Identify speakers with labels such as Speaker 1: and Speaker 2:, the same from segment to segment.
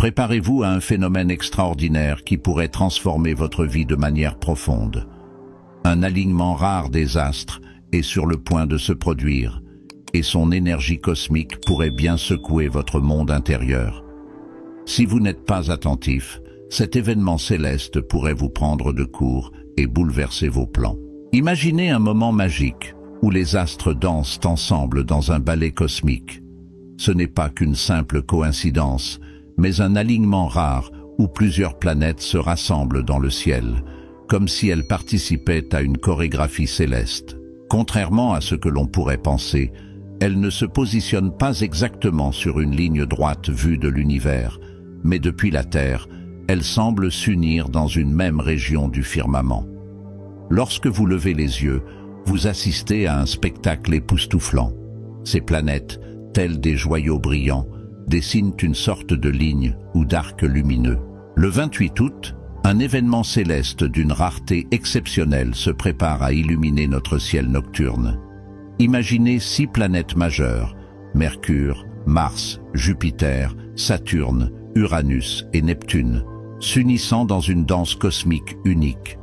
Speaker 1: Préparez-vous à un phénomène extraordinaire qui pourrait transformer votre vie de manière profonde. Un alignement rare des astres est sur le point de se produire, et son énergie cosmique pourrait bien secouer votre monde intérieur. Si vous n'êtes pas attentif, cet événement céleste pourrait vous prendre de court et bouleverser vos plans. Imaginez un moment magique où les astres dansent ensemble dans un ballet cosmique. Ce n'est pas qu'une simple coïncidence, mais un alignement rare où plusieurs planètes se rassemblent dans le ciel, comme si elles participaient à une chorégraphie céleste. Contrairement à ce que l'on pourrait penser, elles ne se positionnent pas exactement sur une ligne droite vue de l'univers, mais depuis la Terre, elles semblent s'unir dans une même région du firmament. Lorsque vous levez les yeux, vous assistez à un spectacle époustouflant. Ces planètes, telles des joyaux brillants, dessinent une sorte de ligne ou d'arc lumineux. Le 28 août, un événement céleste d'une rareté exceptionnelle se prépare à illuminer notre ciel nocturne. Imaginez 6 planètes majeures, Mercure, Mars, Jupiter, Saturne, Uranus et Neptune, s'unissant dans une danse cosmique unique.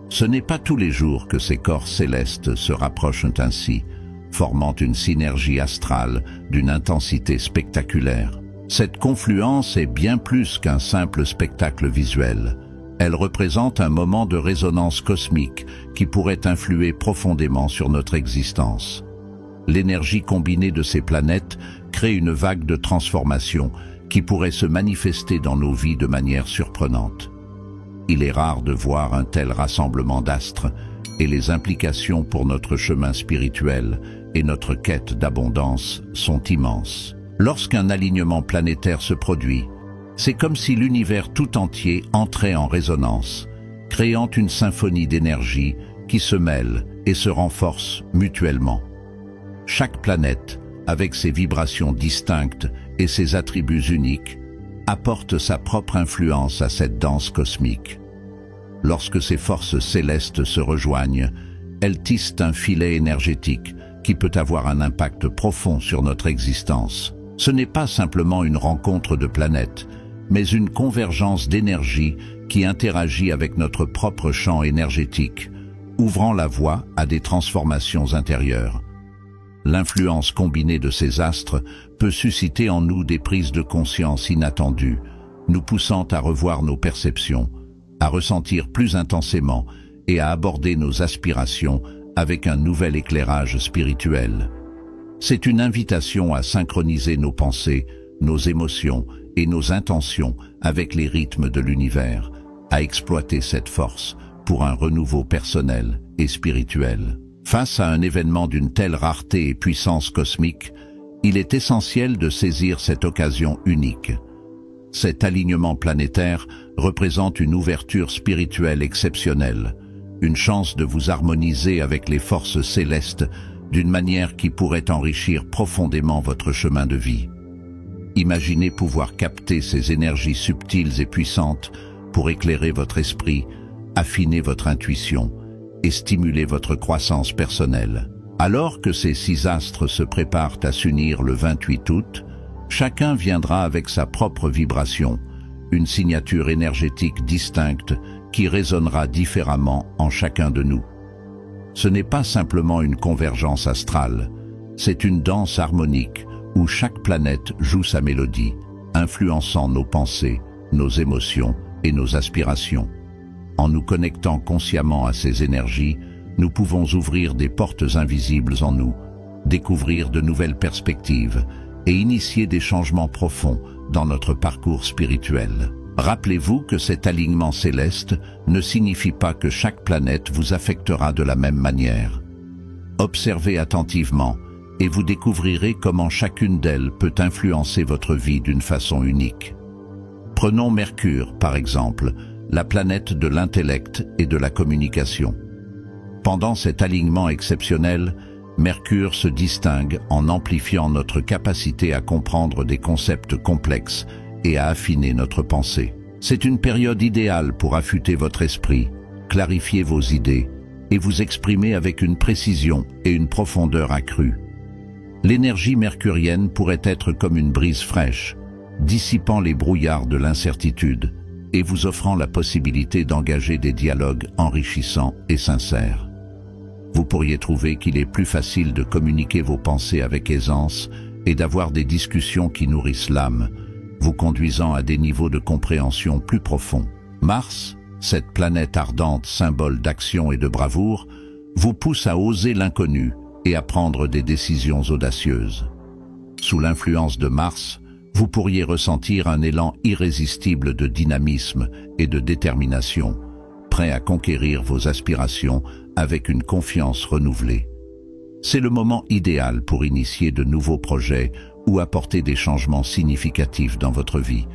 Speaker 1: Ce n'est pas tous les jours que ces corps célestes se rapprochent ainsi, formant une synergie astrale d'une intensité spectaculaire. Cette confluence est bien plus qu'un simple spectacle visuel. Elle représente un moment de résonance cosmique qui pourrait influer profondément sur notre existence. L'énergie combinée de ces planètes crée une vague de transformation qui pourrait se manifester dans nos vies de manière surprenante. Il est rare de voir un tel rassemblement d'astres, et les implications pour notre chemin spirituel et notre quête d'abondance sont immenses. Lorsqu'un alignement planétaire se produit, c'est comme si l'univers tout entier entrait en résonance, créant une symphonie d'énergie qui se mêle et se renforce mutuellement. Chaque planète, avec ses vibrations distinctes et ses attributs uniques, apporte sa propre influence à cette danse cosmique. Lorsque ces forces célestes se rejoignent, elles tissent un filet énergétique qui peut avoir un impact profond sur notre existence. Ce n'est pas simplement une rencontre de planètes, mais une convergence d'énergie qui interagit avec notre propre champ énergétique, ouvrant la voie à des transformations intérieures. L'influence combinée de ces astres peut susciter en nous des prises de conscience inattendues, nous poussant à revoir nos perceptions, à ressentir plus intensément et à aborder nos aspirations avec un nouvel éclairage spirituel. C'est une invitation à synchroniser nos pensées, nos émotions et nos intentions avec les rythmes de l'univers, à exploiter cette force pour un renouveau personnel et spirituel. Face à un événement d'une telle rareté et puissance cosmique, il est essentiel de saisir cette occasion unique. Cet alignement planétaire représente une ouverture spirituelle exceptionnelle, une chance de vous harmoniser avec les forces célestes d'une manière qui pourrait enrichir profondément votre chemin de vie. Imaginez pouvoir capter ces énergies subtiles et puissantes pour éclairer votre esprit, affiner votre intuition et stimuler votre croissance personnelle. Alors que ces 6 astres se préparent à s'unir le 28 août, chacun viendra avec sa propre vibration, une signature énergétique distincte qui résonnera différemment en chacun de nous. Ce n'est pas simplement une convergence astrale, c'est une danse harmonique où chaque planète joue sa mélodie, influençant nos pensées, nos émotions et nos aspirations. En nous connectant consciemment à ces énergies, nous pouvons ouvrir des portes invisibles en nous, découvrir de nouvelles perspectives et initier des changements profonds dans notre parcours spirituel. Rappelez-vous que cet alignement céleste ne signifie pas que chaque planète vous affectera de la même manière. Observez attentivement et vous découvrirez comment chacune d'elles peut influencer votre vie d'une façon unique. Prenons Mercure, par exemple, la planète de l'intellect et de la communication. Pendant cet alignement exceptionnel, Mercure se distingue en amplifiant notre capacité à comprendre des concepts complexes et à affiner notre pensée. C'est une période idéale pour affûter votre esprit, clarifier vos idées et vous exprimer avec une précision et une profondeur accrues. L'énergie mercurienne pourrait être comme une brise fraîche, dissipant les brouillards de l'incertitude et vous offrant la possibilité d'engager des dialogues enrichissants et sincères. Vous pourriez trouver qu'il est plus facile de communiquer vos pensées avec aisance et d'avoir des discussions qui nourrissent l'âme, vous conduisant à des niveaux de compréhension plus profonds. Mars, cette planète ardente, symbole d'action et de bravoure, vous pousse à oser l'inconnu et à prendre des décisions audacieuses. Sous l'influence de Mars, vous pourriez ressentir un élan irrésistible de dynamisme et de détermination, prêt à conquérir vos aspirations avec une confiance renouvelée. C'est le moment idéal pour initier de nouveaux projets ou apporter des changements significatifs dans votre vie,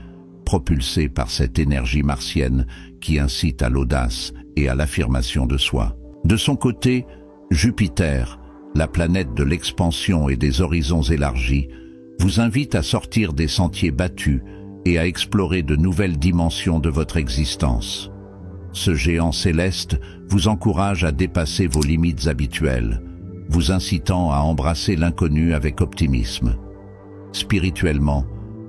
Speaker 1: propulsé par cette énergie martienne qui incite à l'audace et à l'affirmation de soi. De son côté, Jupiter, la planète de l'expansion et des horizons élargis, vous invite à sortir des sentiers battus et à explorer de nouvelles dimensions de votre existence. Ce géant céleste vous encourage à dépasser vos limites habituelles, vous incitant à embrasser l'inconnu avec optimisme. Spirituellement,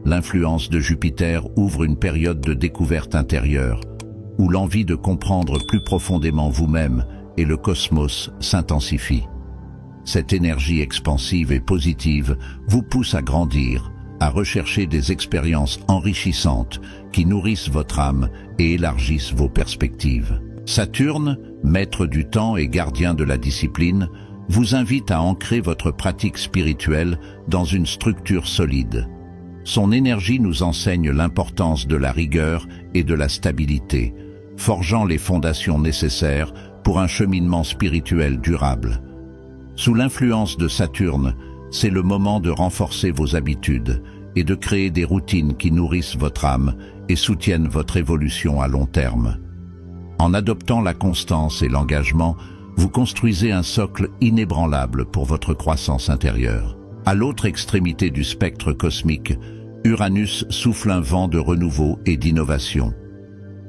Speaker 1: l'influence de Jupiter ouvre une période de découverte intérieure, où l'envie de comprendre plus profondément vous-même et le cosmos s'intensifie. Cette énergie expansive et positive vous pousse à grandir, à rechercher des expériences enrichissantes qui nourrissent votre âme et élargissent vos perspectives. Saturne, maître du temps et gardien de la discipline, vous invite à ancrer votre pratique spirituelle dans une structure solide. Son énergie nous enseigne l'importance de la rigueur et de la stabilité, forgeant les fondations nécessaires pour un cheminement spirituel durable. Sous l'influence de Saturne, c'est le moment de renforcer vos habitudes et de créer des routines qui nourrissent votre âme et soutiennent votre évolution à long terme. En adoptant la constance et l'engagement, vous construisez un socle inébranlable pour votre croissance intérieure. À l'autre extrémité du spectre cosmique, Uranus souffle un vent de renouveau et d'innovation.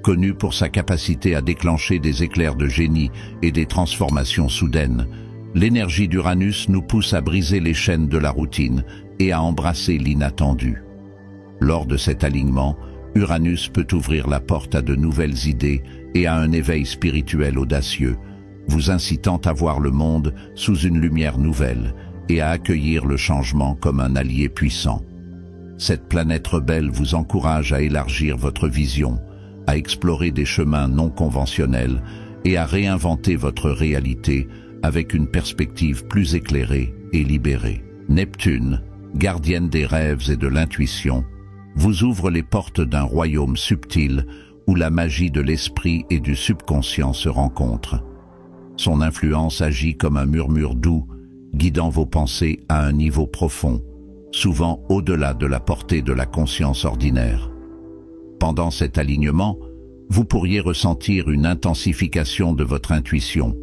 Speaker 1: Connu pour sa capacité à déclencher des éclairs de génie et des transformations soudaines, l'énergie d'Uranus nous pousse à briser les chaînes de la routine et à embrasser l'inattendu. Lors de cet alignement, Uranus peut ouvrir la porte à de nouvelles idées et à un éveil spirituel audacieux, vous incitant à voir le monde sous une lumière nouvelle et à accueillir le changement comme un allié puissant. Cette planète rebelle vous encourage à élargir votre vision, à explorer des chemins non conventionnels et à réinventer votre réalité avec une perspective plus éclairée et libérée. Neptune, gardienne des rêves et de l'intuition, vous ouvre les portes d'un royaume subtil où la magie de l'esprit et du subconscient se rencontrent. Son influence agit comme un murmure doux, guidant vos pensées à un niveau profond, souvent au-delà de la portée de la conscience ordinaire. Pendant cet alignement, vous pourriez ressentir une intensification de votre intuition,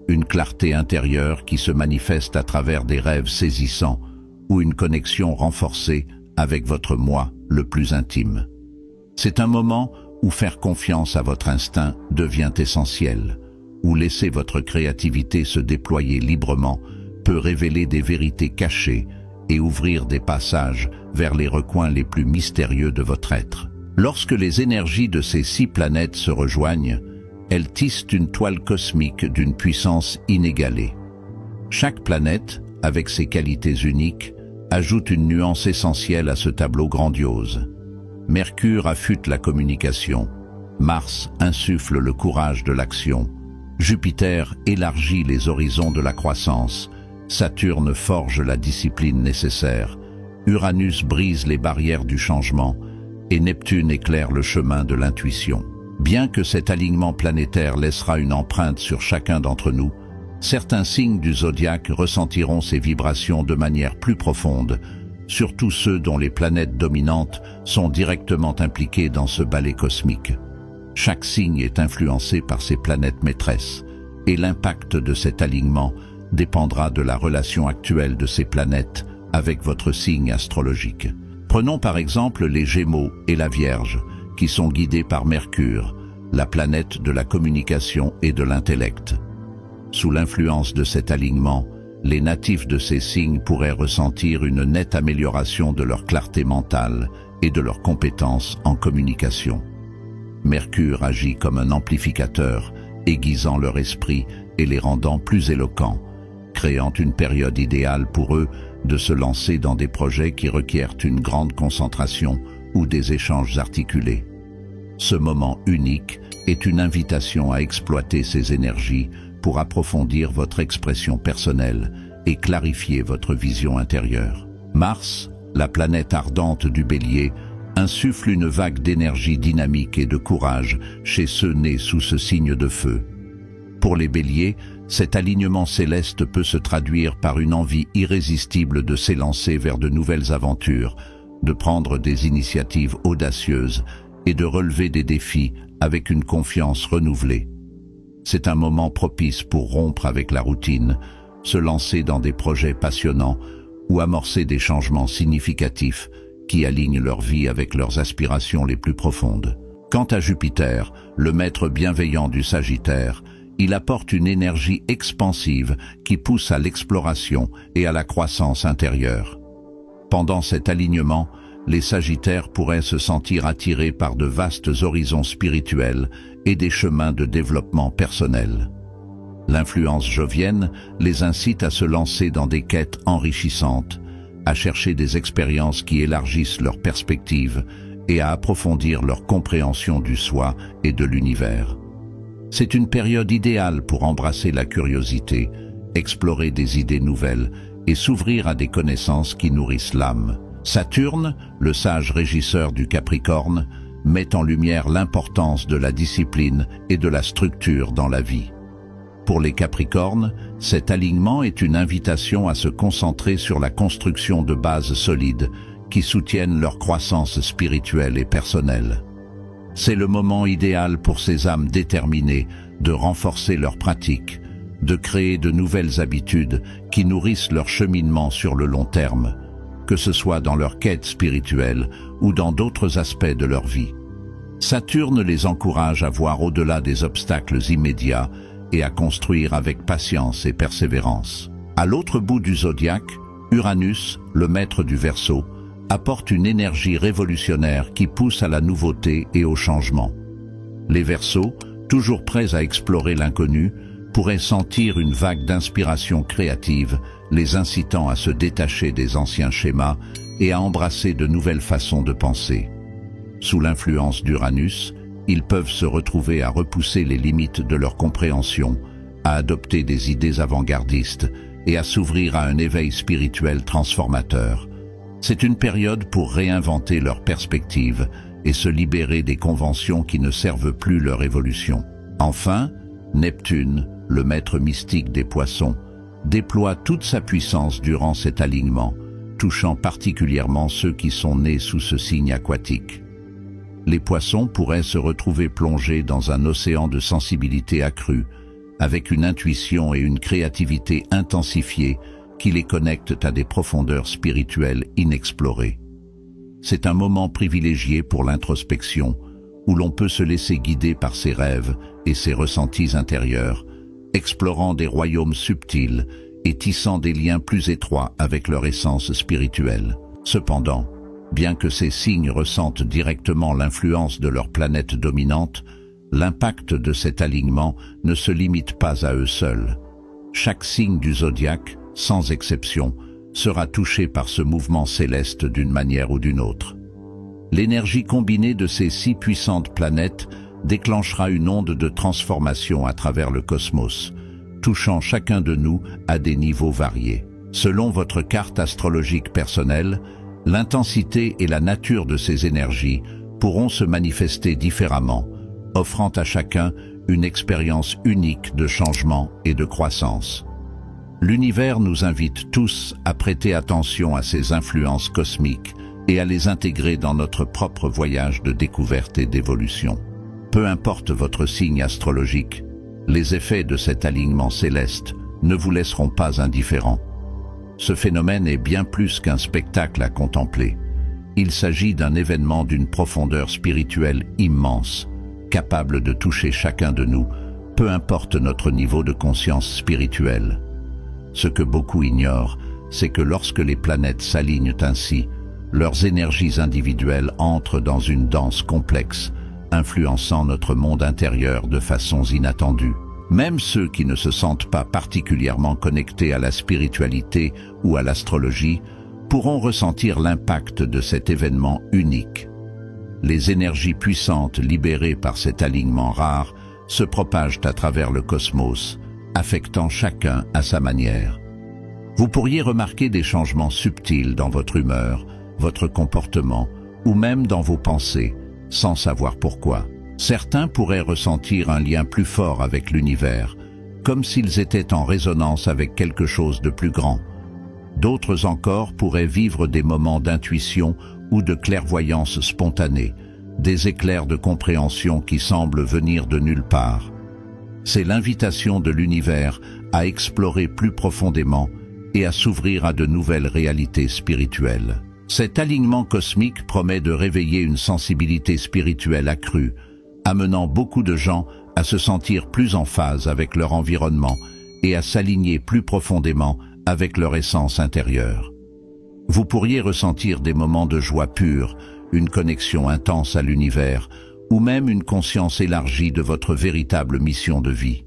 Speaker 1: une clarté intérieure qui se manifeste à travers des rêves saisissants ou une connexion renforcée avec votre moi le plus intime. C'est un moment où faire confiance à votre instinct devient essentiel, où laisser votre créativité se déployer librement peut révéler des vérités cachées et ouvrir des passages vers les recoins les plus mystérieux de votre être. Lorsque les énergies de ces 6 planètes se rejoignent, elles tissent une toile cosmique d'une puissance inégalée. Chaque planète, avec ses qualités uniques, ajoute une nuance essentielle à ce tableau grandiose. Mercure affûte la communication, Mars insuffle le courage de l'action, Jupiter élargit les horizons de la croissance, Saturne forge la discipline nécessaire, Uranus brise les barrières du changement et Neptune éclaire le chemin de l'intuition. Bien que cet alignement planétaire laissera une empreinte sur chacun d'entre nous, certains signes du zodiaque ressentiront ces vibrations de manière plus profonde, surtout ceux dont les planètes dominantes sont directement impliquées dans ce ballet cosmique. Chaque signe est influencé par ses planètes maîtresses, et l'impact de cet alignement dépendra de la relation actuelle de ces planètes avec votre signe astrologique. Prenons par exemple les Gémeaux et la Vierge, qui sont guidés par Mercure, la planète de la communication et de l'intellect. Sous l'influence de cet alignement, les natifs de ces signes pourraient ressentir une nette amélioration de leur clarté mentale et de leurs compétences en communication. Mercure agit comme un amplificateur, aiguisant leur esprit et les rendant plus éloquents, créant une période idéale pour eux de se lancer dans des projets qui requièrent une grande concentration ou des échanges articulés. Ce moment unique est une invitation à exploiter ces énergies pour approfondir votre expression personnelle et clarifier votre vision intérieure. Mars, la planète ardente du Bélier, insuffle une vague d'énergie dynamique et de courage chez ceux nés sous ce signe de feu. Pour les Béliers, cet alignement céleste peut se traduire par une envie irrésistible de s'élancer vers de nouvelles aventures, de prendre des initiatives audacieuses et de relever des défis avec une confiance renouvelée. C'est un moment propice pour rompre avec la routine, se lancer dans des projets passionnants ou amorcer des changements significatifs qui alignent leur vie avec leurs aspirations les plus profondes. Quant à Jupiter, le maître bienveillant du Sagittaire, il apporte une énergie expansive qui pousse à l'exploration et à la croissance intérieure. Pendant cet alignement, les Sagittaires pourraient se sentir attirés par de vastes horizons spirituels et des chemins de développement personnel. L'influence jovienne les incite à se lancer dans des quêtes enrichissantes, à chercher des expériences qui élargissent leurs perspectives et à approfondir leur compréhension du soi et de l'univers. C'est une période idéale pour embrasser la curiosité, explorer des idées nouvelles et s'ouvrir à des connaissances qui nourrissent l'âme. Saturne, le sage régisseur du Capricorne, met en lumière l'importance de la discipline et de la structure dans la vie. Pour les Capricornes, cet alignement est une invitation à se concentrer sur la construction de bases solides qui soutiennent leur croissance spirituelle et personnelle. C'est le moment idéal pour ces âmes déterminées de renforcer leurs pratiques, de créer de nouvelles habitudes qui nourrissent leur cheminement sur le long terme, que ce soit dans leur quête spirituelle ou dans d'autres aspects de leur vie. Saturne les encourage à voir au-delà des obstacles immédiats et à construire avec patience et persévérance. À l'autre bout du zodiaque, Uranus, le maître du Verseau, apporte une énergie révolutionnaire qui pousse à la nouveauté et au changement. Les Verseaux, toujours prêts à explorer l'inconnu, pourraient sentir une vague d'inspiration créative, les incitant à se détacher des anciens schémas et à embrasser de nouvelles façons de penser. Sous l'influence d'Uranus, ils peuvent se retrouver à repousser les limites de leur compréhension, à adopter des idées avant-gardistes et à s'ouvrir à un éveil spirituel transformateur. C'est une période pour réinventer leurs perspectives et se libérer des conventions qui ne servent plus leur évolution. Enfin, Neptune, le maître mystique des poissons, déploie toute sa puissance durant cet alignement, touchant particulièrement ceux qui sont nés sous ce signe aquatique. Les poissons pourraient se retrouver plongés dans un océan de sensibilité accrue, avec une intuition et une créativité intensifiées qui les connectent à des profondeurs spirituelles inexplorées. C'est un moment privilégié pour l'introspection, où l'on peut se laisser guider par ses rêves et ses ressentis intérieurs, explorant des royaumes subtils et tissant des liens plus étroits avec leur essence spirituelle. Cependant, bien que ces signes ressentent directement l'influence de leur planète dominante, l'impact de cet alignement ne se limite pas à eux seuls. Chaque signe du zodiaque, sans exception, sera touché par ce mouvement céleste d'une manière ou d'une autre. L'énergie combinée de ces 6 puissantes planètes déclenchera une onde de transformation à travers le cosmos, touchant chacun de nous à des niveaux variés. Selon votre carte astrologique personnelle, l'intensité et la nature de ces énergies pourront se manifester différemment, offrant à chacun une expérience unique de changement et de croissance. L'univers nous invite tous à prêter attention à ces influences cosmiques et à les intégrer dans notre propre voyage de découverte et d'évolution. Peu importe votre signe astrologique, les effets de cet alignement céleste ne vous laisseront pas indifférents. Ce phénomène est bien plus qu'un spectacle à contempler. Il s'agit d'un événement d'une profondeur spirituelle immense, capable de toucher chacun de nous, peu importe notre niveau de conscience spirituelle. Ce que beaucoup ignorent, c'est que lorsque les planètes s'alignent ainsi, leurs énergies individuelles entrent dans une danse complexe, influençant notre monde intérieur de façons inattendues. Même ceux qui ne se sentent pas particulièrement connectés à la spiritualité ou à l'astrologie pourront ressentir l'impact de cet événement unique. Les énergies puissantes libérées par cet alignement rare se propagent à travers le cosmos, affectant chacun à sa manière. Vous pourriez remarquer des changements subtils dans votre humeur, votre comportement ou même dans vos pensées, sans savoir pourquoi. Certains pourraient ressentir un lien plus fort avec l'univers, comme s'ils étaient en résonance avec quelque chose de plus grand. D'autres encore pourraient vivre des moments d'intuition ou de clairvoyance spontanée, des éclairs de compréhension qui semblent venir de nulle part. C'est l'invitation de l'univers à explorer plus profondément et à s'ouvrir à de nouvelles réalités spirituelles. Cet alignement cosmique promet de réveiller une sensibilité spirituelle accrue, amenant beaucoup de gens à se sentir plus en phase avec leur environnement et à s'aligner plus profondément avec leur essence intérieure. Vous pourriez ressentir des moments de joie pure, une connexion intense à l'univers, ou même une conscience élargie de votre véritable mission de vie.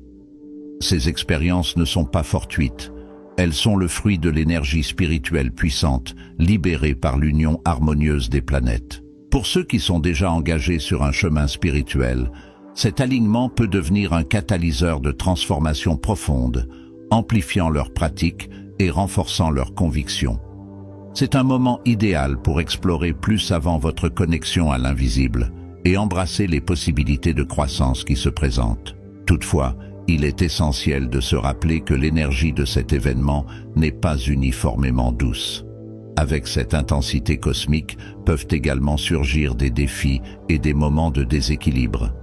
Speaker 1: Ces expériences ne sont pas fortuites, elles sont le fruit de l'énergie spirituelle puissante, libérée par l'union harmonieuse des planètes. Pour ceux qui sont déjà engagés sur un chemin spirituel, cet alignement peut devenir un catalyseur de transformation profonde, amplifiant leurs pratiques et renforçant leurs convictions. C'est un moment idéal pour explorer plus avant votre connexion à l'invisible et embrasser les possibilités de croissance qui se présentent. Toutefois, il est essentiel de se rappeler que l'énergie de cet événement n'est pas uniformément douce. Avec cette intensité cosmique peuvent également surgir des défis et des moments de déséquilibre.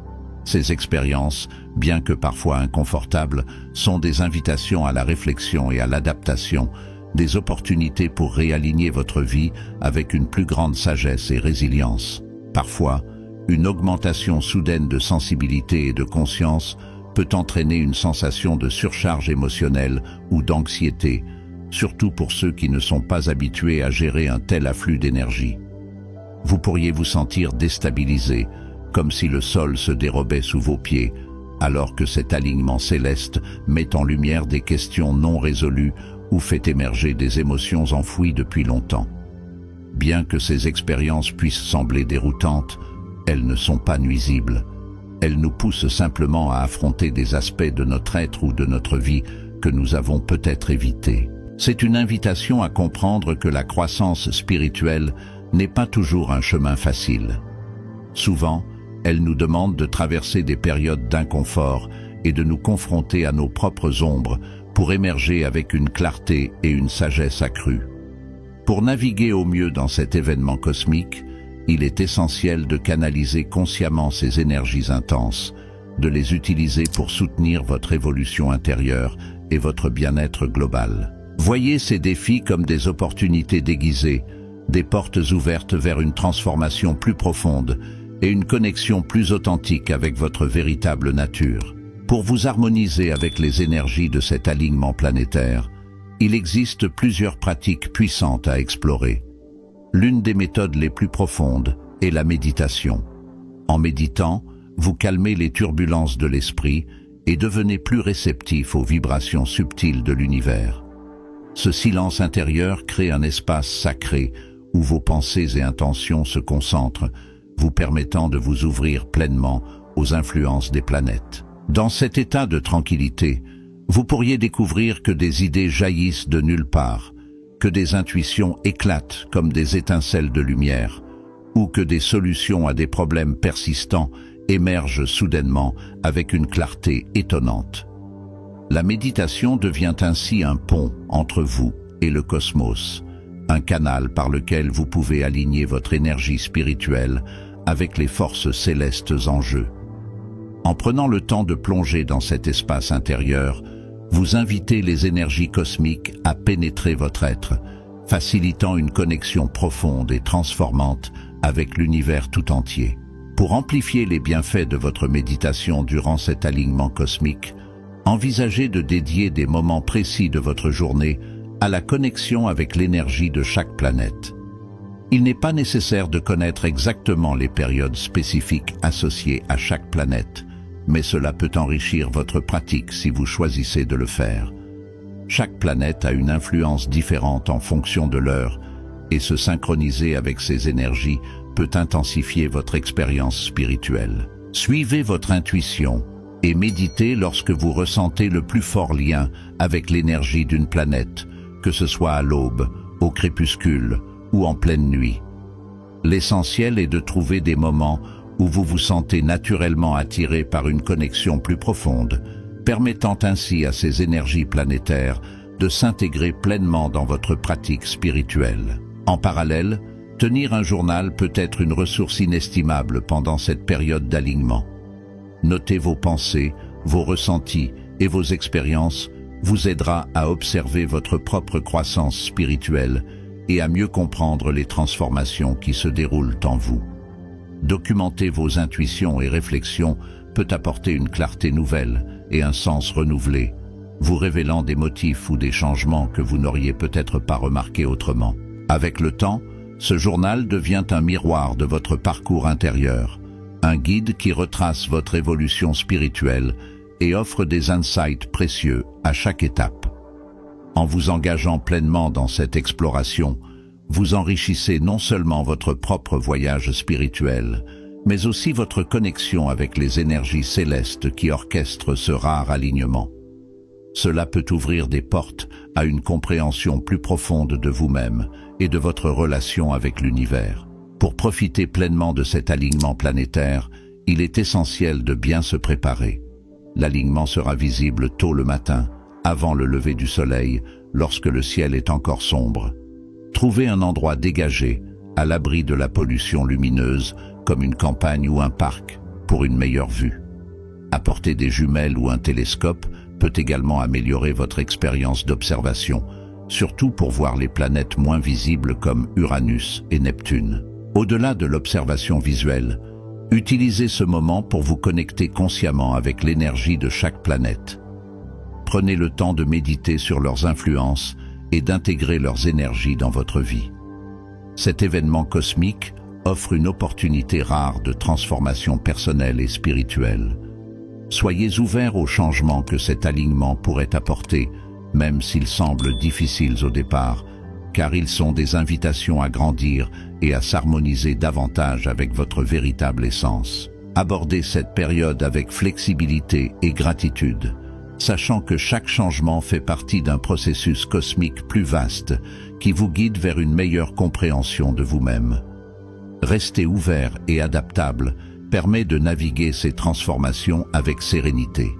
Speaker 1: Ces expériences, bien que parfois inconfortables, sont des invitations à la réflexion et à l'adaptation, des opportunités pour réaligner votre vie avec une plus grande sagesse et résilience. Parfois, une augmentation soudaine de sensibilité et de conscience peut entraîner une sensation de surcharge émotionnelle ou d'anxiété, surtout pour ceux qui ne sont pas habitués à gérer un tel afflux d'énergie. Vous pourriez vous sentir déstabilisé, comme si le sol se dérobait sous vos pieds, alors que cet alignement céleste met en lumière des questions non résolues ou fait émerger des émotions enfouies depuis longtemps. Bien que ces expériences puissent sembler déroutantes, elles ne sont pas nuisibles. Elles nous poussent simplement à affronter des aspects de notre être ou de notre vie que nous avons peut-être évités. C'est une invitation à comprendre que la croissance spirituelle n'est pas toujours un chemin facile. Souvent, elle nous demande de traverser des périodes d'inconfort et de nous confronter à nos propres ombres pour émerger avec une clarté et une sagesse accrue. Pour naviguer au mieux dans cet événement cosmique, il est essentiel de canaliser consciemment ces énergies intenses, de les utiliser pour soutenir votre évolution intérieure et votre bien-être global. Voyez ces défis comme des opportunités déguisées, des portes ouvertes vers une transformation plus profonde et une connexion plus authentique avec votre véritable nature. Pour vous harmoniser avec les énergies de cet alignement planétaire, il existe plusieurs pratiques puissantes à explorer. L'une des méthodes les plus profondes est la méditation. En méditant, vous calmez les turbulences de l'esprit et devenez plus réceptif aux vibrations subtiles de l'univers. Ce silence intérieur crée un espace sacré où vos pensées et intentions se concentrent, vous permettant de vous ouvrir pleinement aux influences des planètes. Dans cet état de tranquillité, vous pourriez découvrir que des idées jaillissent de nulle part, que des intuitions éclatent comme des étincelles de lumière, ou que des solutions à des problèmes persistants émergent soudainement avec une clarté étonnante. La méditation devient ainsi un pont entre vous et le cosmos, un canal par lequel vous pouvez aligner votre énergie spirituelle avec les forces célestes en jeu. En prenant le temps de plonger dans cet espace intérieur, vous invitez les énergies cosmiques à pénétrer votre être, facilitant une connexion profonde et transformante avec l'univers tout entier. Pour amplifier les bienfaits de votre méditation durant cet alignement cosmique, envisagez de dédier des moments précis de votre journée à la connexion avec l'énergie de chaque planète. Il n'est pas nécessaire de connaître exactement les périodes spécifiques associées à chaque planète, mais cela peut enrichir votre pratique si vous choisissez de le faire. Chaque planète a une influence différente en fonction de l'heure, et se synchroniser avec ces énergies peut intensifier votre expérience spirituelle. Suivez votre intuition et méditez lorsque vous ressentez le plus fort lien avec l'énergie d'une planète, que ce soit à l'aube, au crépuscule ou en pleine nuit. L'essentiel est de trouver des moments où vous vous sentez naturellement attiré par une connexion plus profonde, permettant ainsi à ces énergies planétaires de s'intégrer pleinement dans votre pratique spirituelle. En parallèle, tenir un journal peut être une ressource inestimable pendant cette période d'alignement. Noter vos pensées, vos ressentis et vos expériences vous aidera à observer votre propre croissance spirituelle et à mieux comprendre les transformations qui se déroulent en vous. Documenter vos intuitions et réflexions peut apporter une clarté nouvelle et un sens renouvelé, vous révélant des motifs ou des changements que vous n'auriez peut-être pas remarqués autrement. Avec le temps, ce journal devient un miroir de votre parcours intérieur, un guide qui retrace votre évolution spirituelle et offre des insights précieux à chaque étape. En vous engageant pleinement dans cette exploration, vous enrichissez non seulement votre propre voyage spirituel, mais aussi votre connexion avec les énergies célestes qui orchestrent ce rare alignement. Cela peut ouvrir des portes à une compréhension plus profonde de vous-même et de votre relation avec l'univers. Pour profiter pleinement de cet alignement planétaire, il est essentiel de bien se préparer. L'alignement sera visible tôt le matin, avant le lever du soleil, lorsque le ciel est encore sombre. Trouvez un endroit dégagé, à l'abri de la pollution lumineuse, comme une campagne ou un parc, pour une meilleure vue. Apporter des jumelles ou un télescope peut également améliorer votre expérience d'observation, surtout pour voir les planètes moins visibles comme Uranus et Neptune. Au-delà de l'observation visuelle, utilisez ce moment pour vous connecter consciemment avec l'énergie de chaque planète. Prenez le temps de méditer sur leurs influences et d'intégrer leurs énergies dans votre vie. Cet événement cosmique offre une opportunité rare de transformation personnelle et spirituelle. Soyez ouverts aux changements que cet alignement pourrait apporter, même s'ils semblent difficiles au départ, car ils sont des invitations à grandir et à s'harmoniser davantage avec votre véritable essence. Abordez cette période avec flexibilité et gratitude, sachant que chaque changement fait partie d'un processus cosmique plus vaste qui vous guide vers une meilleure compréhension de vous-même. Rester ouvert et adaptable permet de naviguer ces transformations avec sérénité.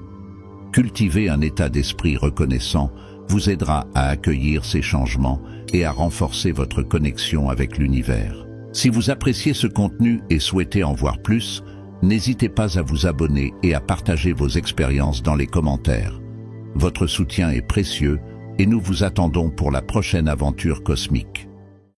Speaker 1: Cultiver un état d'esprit reconnaissant vous aidera à accueillir ces changements et à renforcer votre connexion avec l'univers. Si vous appréciez ce contenu et souhaitez en voir plus, n'hésitez pas à vous abonner et à partager vos expériences dans les commentaires. Votre soutien est précieux et nous vous attendons pour la prochaine aventure cosmique.